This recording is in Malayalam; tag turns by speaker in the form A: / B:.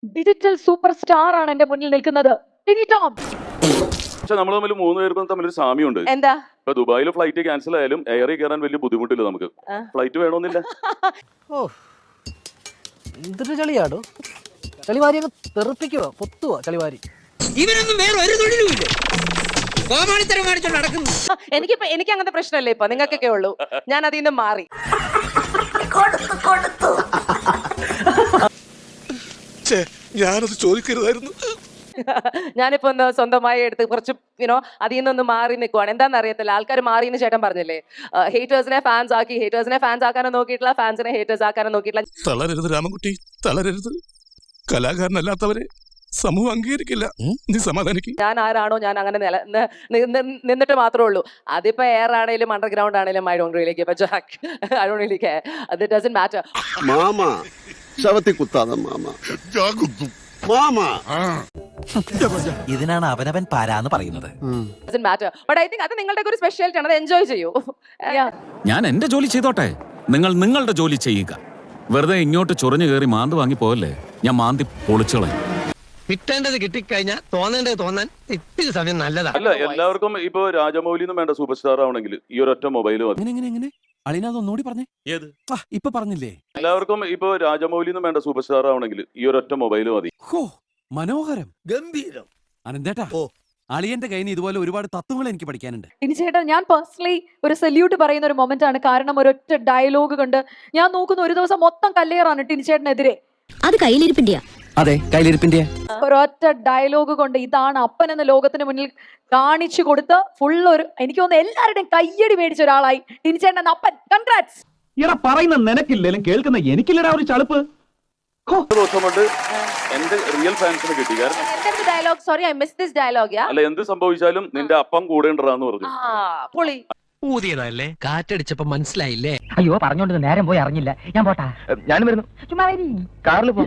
A: ഡിജിറ്റൽ സൂപ്പർ സ്റ്റാർ ആണ് എന്റെ മുന്നിൽ നിൽക്കുന്നത്. ടിനി ടോം.
B: പക്ഷെ നമ്മൾ തമ്മിൽ 3 പേർക്കും തമ്മിൽ സാമ്യമുണ്ട്.
C: എന്താ?
B: ഇപ്പൊ ദുബായിൽ ഫ്ലൈറ്റ് ക്യാൻസൽ ആയാലും എയറിൽ കയറാൻ വലിയ ബുദ്ധിമുട്ടില്ല നമുക്ക്. ഫ്ലൈറ്റ് വേണമെന്നില്ല.
D: ഓ എന്തൊരു ചളിയാടോ, ചളിവാരി അങ്ങ് തെറിപ്പിക്കുക, പൊത്തുക ചളിവാരി.
E: ഇവനൊന്നും വേറെ ഒരു തൊഴിലുമില്ല, കോമാളിത്തരം കാണിച്ചോണ്ട് നടക്കുന്നു.
C: എനിക്ക് അങ്ങനത്തെ പ്രശ്നമല്ലേ ഇപ്പൊ, നിങ്ങൾക്കൊക്കെ ഉള്ളൂ. ഞാൻ അതിൽ നിന്ന് മാറി.
F: ഞാനത് ചോദിക്കരുതായിരുന്നു.
C: ഞാനിപ്പോ ഒന്ന് സ്വന്തമായി എടുത്ത് കുറച്ച് അതിൽ നിന്നൊന്ന് മാറി നിൽക്കുവാണ്. എന്താണെന്ന് അറിയത്തില്ല, ആൾക്കാർ മാറി എന്ന് ചേട്ടൻ പറഞ്ഞില്ലേ. ഹേറ്റേഴ്സിനെ ഫാൻസ് ആക്കി, ഹേറ്റേഴ്സിനെ ഫാൻസ് ആക്കാനോ നോക്കിയിട്ടില്ല, ഫാൻസിനെ ഹേറ്റേഴ്സ് ആക്കാനോ നോക്കിയിട്ടില്ല.
F: തളരരുത് രാമൻകുട്ടി, തളരരുത്. കലാകാരനല്ലാത്തവരെ സമൂഹം അംഗീകരിക്കില്ല. നീ സമാധാനിക്കും.
C: ഞാൻ ആരാണോ ഞാൻ അങ്ങനെ നിന്നിട്ട് മാത്രമേ ഉള്ളൂ. അതിപ്പോ എയർ ആണേലും അണ്ടർഗ്രൗണ്ട് ആണേലും I don't really give a jack. I don't really care. അത് ഡസന്റ് മാറ്റർ.
G: മാമ ശവത്തി കുത്താതെ മാമ.
H: ഇതിനാണ് അവനവൻ പാരാന്ന് പറയുന്നത്.
C: Doesn't matter. But I think അത് നിങ്ങളുടെ ഒരു സ്പെഷ്യാലിറ്റി ആണ്. അത് എൻജോയ് ചെയ്യൂ.
I: ഞാൻ എന്റെ ജോലി ചെയ്തോട്ടെ, നിങ്ങൾ നിങ്ങളുടെ ജോലി ചെയ്യുക. വെറുതെ ഇങ്ങോട്ട് ചൊറിഞ്ഞു കയറി മാന്ത് വാങ്ങി പോകല്ലേ, ഞാൻ മാന്തി പൊളിച്ചോളെ.
E: കിട്ടേണ്ടത് കിട്ടിക്കഴിഞ്ഞാൽ തോന്നേണ്ടത് തോന്നാൻ ഇത്തിരി സമയം നല്ലതാണ്.
B: അല്ല, എല്ലാവർക്കും ഇപ്പൊ രാജമൗലിന്നും വേണ്ട സൂപ്പർ സ്റ്റാർ ആവണമെങ്കിൽ ഈ ഒരൊറ്റ മൊബൈൽ മതി.
D: അളിനൊന്നുകൂടി പറഞ്ഞേ.
I: ഏത്?
D: ഇപ്പൊ പറഞ്ഞില്ലേ?
B: എല്ലാവർക്കും ഇപ്പൊ രാജമൗലിന്നും വേണ്ട സൂപ്പർ സ്റ്റാർ ആവണമെങ്കിൽ ഈ ഒരൊറ്റ മൊബൈൽ മതി.
D: ഹോ, മനോഹരം,
F: ഗംഭീരം.
D: അനന്തേട്ടാ, അളിയന്റെ കയ്യിൽ നിന്ന് ഇതുപോലെ ഒരുപാട് തത്വങ്ങൾ എനിക്ക് പഠിക്കാനുണ്ട്.
A: ടിനി ചേട്ടാ, ഞാൻ പേഴ്സണലി ഒരു സല്യൂട്ട് പറയുന്ന ഒരു മൊമെന്റ് ആണ്. കാരണം ഒരൊറ്റ ഡയലോഗ് കൊണ്ട് ഞാൻ നോക്കുന്ന ഒരു ദിവസം മൊത്തം കല്ലേറാണ് ടിനി ചേട്ടനെതിരെ.
J: അത് കയ്യിലിരിപ്പിന്റെയാ?
D: അതെ, കയ്യിലിരിപ്പിന്റെ.
A: ഒരൊറ്റ ഡയലോഗ് കൊണ്ട് ഇതാണ് അപ്പൻ എന്ന ലോകത്തിന് മുന്നിൽ കാണിച്ചു കൊടുത്ത് ഫുൾ ഒരു, എനിക്ക് തോന്നുന്നു എല്ലാവരുടെയും കയ്യടി മേടിച്ച ഒരാളായി ടിനി ചേട്ടൻ എന്ന അപ്പൻ. കൺഗ്രാറ്റ്സ്.
K: ഇയാളെ പറയുന്ന നിനക്കില്ലേലും കേൾക്കുന്ന എനിക്കില്ലടാ ഒരു ചളുപ്പ്.
B: ദിവസം കൊണ്ട് എന്റെ റിയൽ ഫാൻസിനെ കിട്ടി. കാരണം
C: dialogue, sorry I miss this dialogue.
B: അല്ല, എന്ത് സംഭവിച്ചാലും നിന്റെ അപ്പം കൂടെ ഉണ്ടാന്ന് പറഞ്ഞു.
C: പൊളി.
E: ഊതിയതല്ലേ, കാറ്റടിച്ചപ്പോ മനസ്സിലായില്ലേ?
D: അയ്യോ, പറഞ്ഞോണ്ട് നേരം പോയി അറിഞ്ഞില്ല. ഞാൻ പോട്ടാ. ഞാനും വരുന്നു. ചുമ്മാ കാറിൽ പോ.